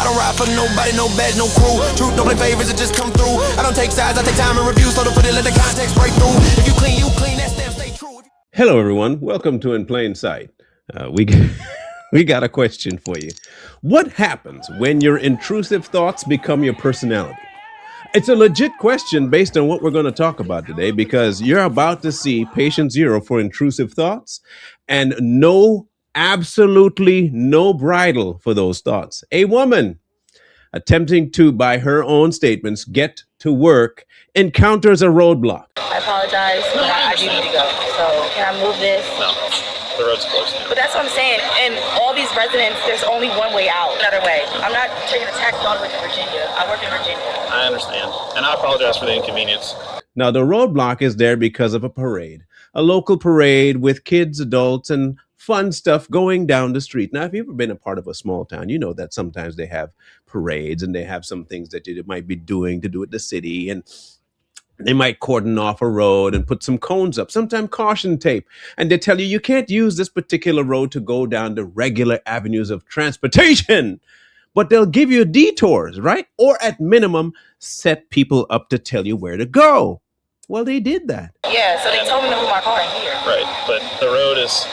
don't ride for nobody, no badge, no crew. Truth don't play favors, it just come through. I don't take sides, I take time and review. So to put it, let the context break through. If you clean, that stamp stay true. Hello, everyone. Welcome to In Plain Sight. We got a question for you. What happens when your intrusive thoughts become your personality? It's a legit question based on what we're going to talk about today, because you're about to see patient zero for intrusive thoughts and absolutely no bridle for those thoughts. A woman attempting to, by her own statements, get to work encounters a roadblock. I apologize, but I do need to go. So can I move this? No, the road's closed. But that's what I'm saying. And all these residents, there's only one way out, another way. I'm not taking a taxi all the way to Virginia. I work in Virginia. I understand. And I apologize for the inconvenience. Now, the roadblock is there because of a parade, a local parade with kids, adults, and fun stuff going down the street. Now, if you've ever been a part of a small town, you know that sometimes they have parades and they have some things that you might be doing to do with the city, and they might cordon off a road and put some cones up, sometimes caution tape, and they tell you you can't use this particular road to go down the regular avenues of transportation, but they'll give you detours, right? Or at minimum, set people up to tell you where to go. Well, they did that. Yeah, so they told me to move my car in here. Right, but the road is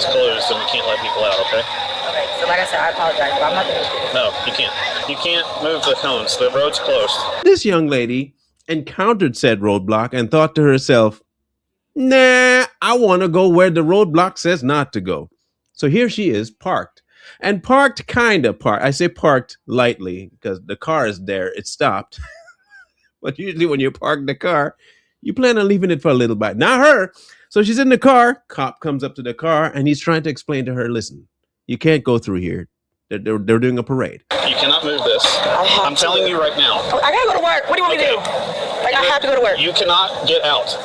closed and we can't let people out, okay? Okay, so like I said, I apologize, but I'm not going to do this. No, you can't. You can't move the cones. The road's closed. This young lady encountered said roadblock and thought to herself, nah, I want to go where the roadblock says not to go. So here she is, parked. And parked, kind of parked. I say parked lightly because the car is there. It stopped. But usually when you park the car, you plan on leaving it for a little bit. Not her. So she's in the car. Cop comes up to the car and he's trying to explain to her, listen, you can't go through here. They're doing a parade. You cannot move this. I'm telling you right now. I got to go to work. What do you want me to do? Like, I have to go to work. You cannot get out.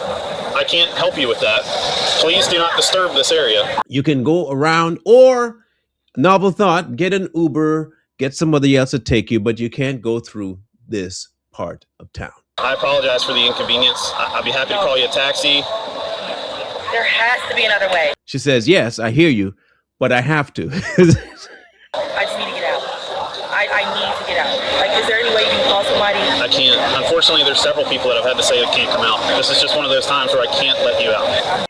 I can't help you with that. Please do not disturb this area. You can go around, or novel thought, get an Uber, get somebody else to take you, but you can't go through this part of town. I apologize for the inconvenience. I'd be happy to call you a taxi. There has to be another way. She says, yes, I hear you, but I have to. I just need to get out. I need to get out. Like, is there any way you can call somebody? I can't. Unfortunately, there's several people that have had to say they can't come out. This is just one of those times where I can't let you out.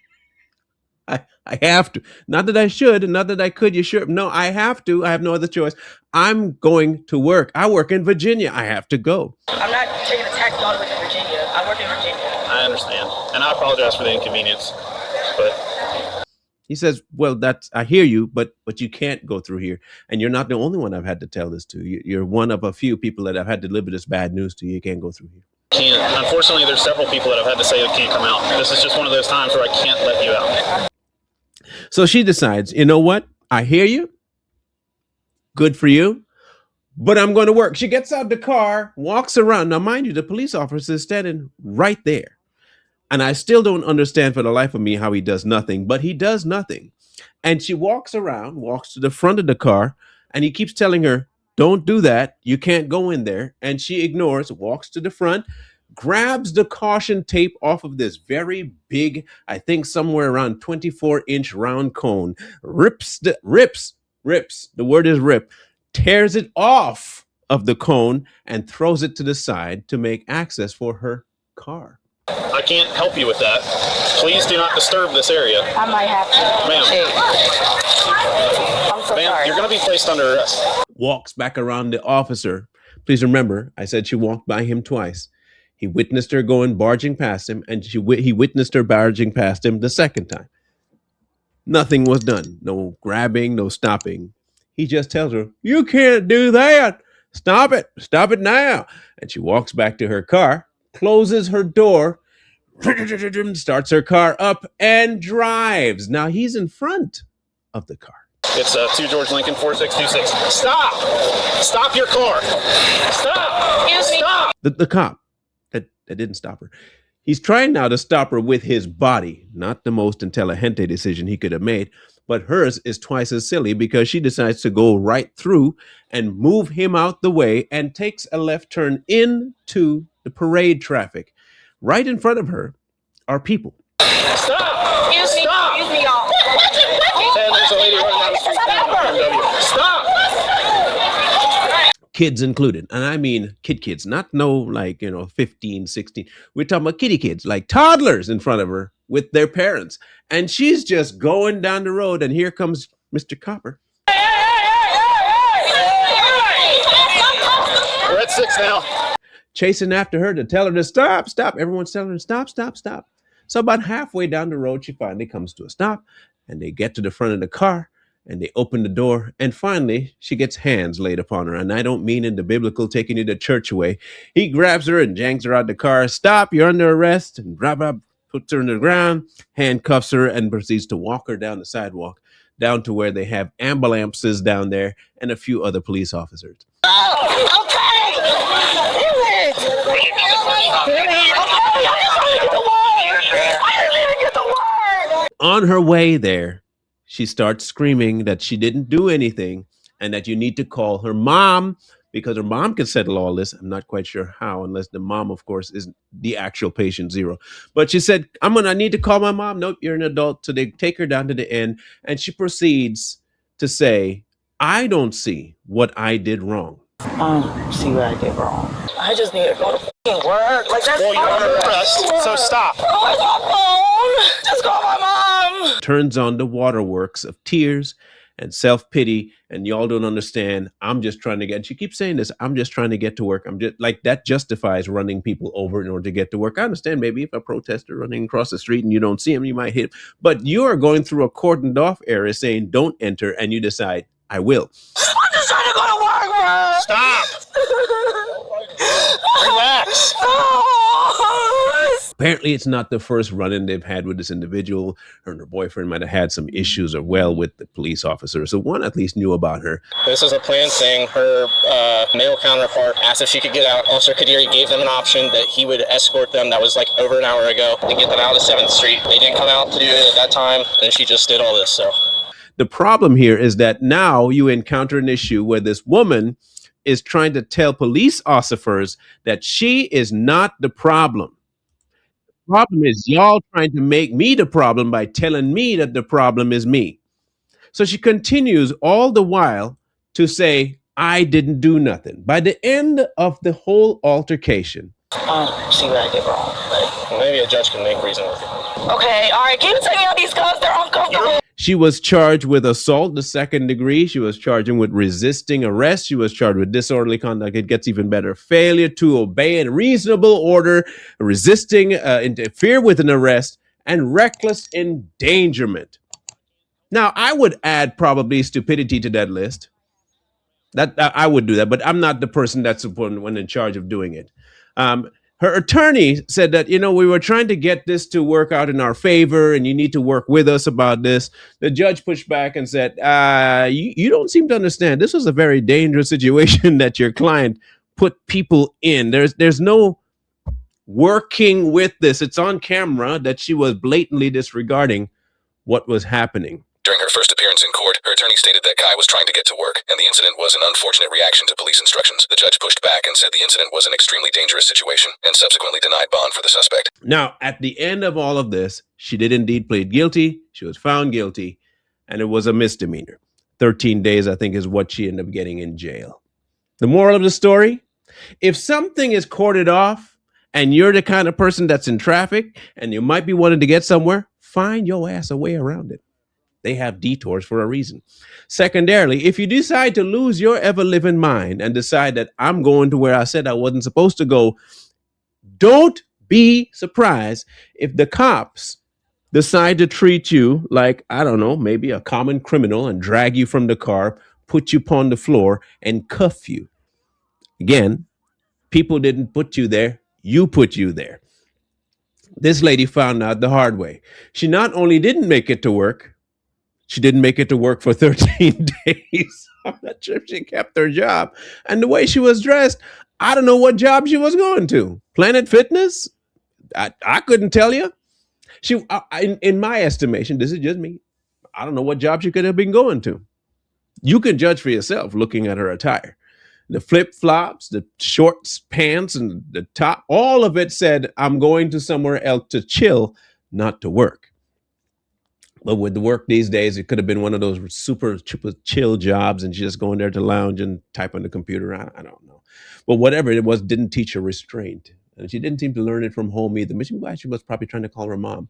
I have to. Not that I should, and not that I could. You sure? No, I have to. I have no other choice. I'm going to work. I work in Virginia. I have to go. I'm not taking a taxi all the way to Virginia. I work in Virginia. I understand. And I apologize for the inconvenience. But he says, well, I hear you, but you can't go through here. And you're not the only one I've had to tell this to. You're one of a few people that I've had to deliver this bad news to. You can't go through here. Can't. Unfortunately, there's several people that have had to say they can't come out. This is just one of those times where I can't let you out. So she decides, you know what? I hear you. Good for you. But I'm going to work. She gets out the car, walks around. Now, mind you, the police officer is standing right there. And I still don't understand for the life of me how he does nothing, but he does nothing. And she walks around, walks to the front of the car, and he keeps telling her, don't do that. You can't go in there. And she ignores, walks to the front, grabs the caution tape off of this very big, I think somewhere around 24-inch round cone, rips, the word is rip, tears it off of the cone and throws it to the side to make access for her car. I can't help you with that. Please do not disturb this area. I might have to. Ma'am. I'm so Ma'am, sorry. you're going to be placed under arrest. Walks back around the officer. Please remember, I said she walked by him twice. He witnessed her barging past him, and he witnessed her barging past him the second time. Nothing was done. No grabbing, no stopping. He just tells her, you can't do that. Stop it. Stop it now. And she walks back to her car, closes her door, starts her car up, and drives. Now he's in front of the car. It's 2 George Lincoln 4626. Stop! Stop your car! Stop! Stop! The cop that didn't stop her. He's trying now to stop her with his body. Not the most intelligente decision he could have made, but hers is twice as silly because she decides to go right through and move him out the way and takes a left turn into the parade traffic. Right in front of her are people. Stop! Excuse me, y'all. And there's a lady running down the street. Stop! kids included. And I mean kids, not no like, 15, 16. We're talking about kitty kids, like toddlers in front of her with their parents. And she's just going down the road. And here comes Mr. Copper. We're at 6 now. Chasing after her to tell her to stop. Everyone's telling her stop. So about halfway down the road, she finally comes to a stop and they get to the front of the car and they open the door. And finally, she gets hands laid upon her. And I don't mean in the biblical taking you to church way. He grabs her and janks her out the car. Stop, you're under arrest. And puts her on the ground, handcuffs her, and proceeds to walk her down the sidewalk down to where they have ambulances down there and a few other police officers. On her way there, she starts screaming that she didn't do anything and that you need to call her mom because her mom can settle all this. I'm not quite sure how, unless the mom, of course, is the actual patient zero. But she said, I need to call my mom. Nope, you're an adult. So they take her down to the end and she proceeds to say, I don't see what I did wrong. I don't see what I did wrong. I just need to go to fucking work. Like, that's Well, you're under arrest, so stop. Oh, my phone. Just call my mom. Turns on the waterworks of tears and self-pity, and y'all don't understand. I'm just trying to get, and she keeps saying this, I'm just trying to get to work. I'm just like, that justifies running people over in order to get to work. I understand maybe if a protester running across the street and you don't see him, you might hit him. But you are going through a cordoned off area saying don't enter, and you decide, I will. I'm just trying to go to work, bro. Stop. Relax. Apparently, it's not the first run-in they've had with this individual. Her and her boyfriend might have had some issues as well with the police officer. So one at least knew about her. This is a planned thing. Her male counterpart asked if she could get out. Officer Kadiri gave them an option that he would escort them. That was like over an hour ago to get them out of 7th Street. They didn't come out to do it at that time, and she just did all this. So the problem here is that now you encounter an issue where this woman is trying to tell police officers that she is not the problem. The problem is y'all trying to make me the problem by telling me that the problem is me. So she continues all the while to say, I didn't do nothing. By the end of the whole altercation, I don't see what I did wrong. well, maybe a judge can make reason with you. Okay, all right. Keep taking out these guns. They're uncomfortable. she was charged with assault, the second degree. She was charged with resisting arrest. She was charged with disorderly conduct. It gets even better. Failure to obey a reasonable order, resisting, interfere with an arrest, and reckless endangerment. Now, I would add probably stupidity to that list. That I would do that, but I'm not the person that's one in charge of doing it. Her attorney said that, we were trying to get this to work out in our favor and you need to work with us about this. The judge pushed back and said, you don't seem to understand. This was a very dangerous situation that your client put people in. There's no working with this. It's on camera that she was blatantly disregarding what was happening. During her first appearance in court, her attorney stated that Kai was trying to get to work, and the incident was an unfortunate reaction to police instructions. The judge pushed back and said the incident was an extremely dangerous situation, and subsequently denied bond for the suspect. Now, at the end of all of this, she did indeed plead guilty. She was found guilty, and it was a misdemeanor. 13 days, I think, is what she ended up getting in jail. The moral of the story, if something is corded off, and you're the kind of person that's in traffic, and you might be wanting to get somewhere, find your ass a way around it. They have detours for a reason. Secondarily, if you decide to lose your ever-living mind and decide that I'm going to where I said I wasn't supposed to go, don't be surprised if the cops decide to treat you like, I don't know, maybe a common criminal and drag you from the car, put you upon the floor, and cuff you. Again, people didn't put you there. You put you there. This lady found out the hard way. She not only didn't make it to work, she didn't make it to work for 13 days. I'm not sure if she kept her job. And the way she was dressed, I don't know what job she was going to. Planet Fitness? I couldn't tell you. In my estimation, this is just me. I don't know what job she could have been going to. You can judge for yourself looking at her attire. The flip-flops, the shorts, pants, and the top, all of it said, I'm going to somewhere else to chill, not to work. But with the work these days, it could have been one of those super chill jobs, and she's just going there to lounge and type on the computer. I don't know. But whatever it was, didn't teach her restraint. And she didn't seem to learn it from home either. But she was probably trying to call her mom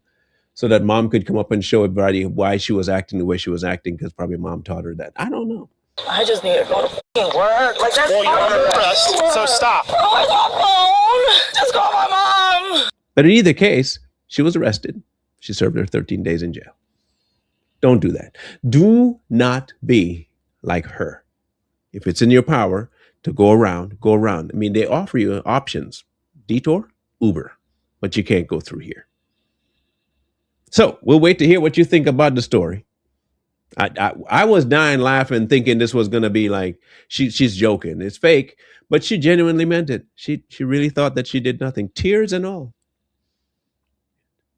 so that mom could come up and show everybody why she was acting the way she was acting, because probably mom taught her that. I don't know. I just need to go to fucking work. Like, that's Well, you're under arrest, so stop. Oh, my phone. Just call my mom. But in either case, she was arrested. She served her 13 days in jail. Don't do that. Do not be like her. If it's in your power to go around, go around. I mean, they offer you options. Detour, Uber, but you can't go through here. So we'll wait to hear what you think about the story. I was dying laughing, thinking this was going to be like, she's joking. It's fake, but she genuinely meant it. She really thought that she did nothing. Tears and all.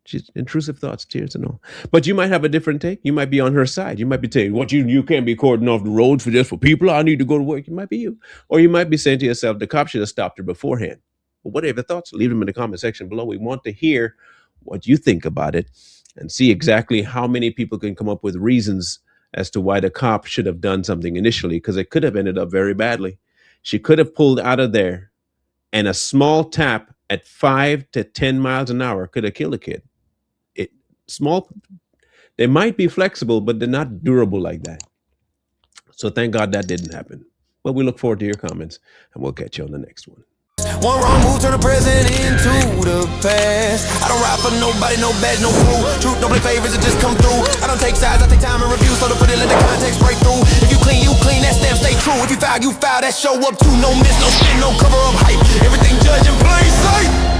She's intrusive thoughts, tears and all. But you might have a different take. You might be on her side. You might be saying, "What, you can't be cording off the roads for people. I need to go to work." It might be you. Or you might be saying to yourself, the cop should have stopped her beforehand. Well, what are your thoughts? Leave them in the comment section below. We want to hear what you think about it and see exactly how many people can come up with reasons as to why the cop should have done something initially, because it could have ended up very badly. She could have pulled out of there, and a small tap at 5 to 10 miles an hour could have killed a kid. They might be flexible, but they're not durable like that. So thank God that didn't happen. Well, we look forward to your comments, and we'll catch you on the next one. One wrong move turn the present into the past. I don't ride for nobody, no badge, no crew. Truth don't play favorites, it just come through. I don't take sides, I take time and review, so to put it, let the context break through. If you clean, that's damn stay true. If you foul, that show up too. No miss, no spin, no cover up hype. Everything judged in plain sight.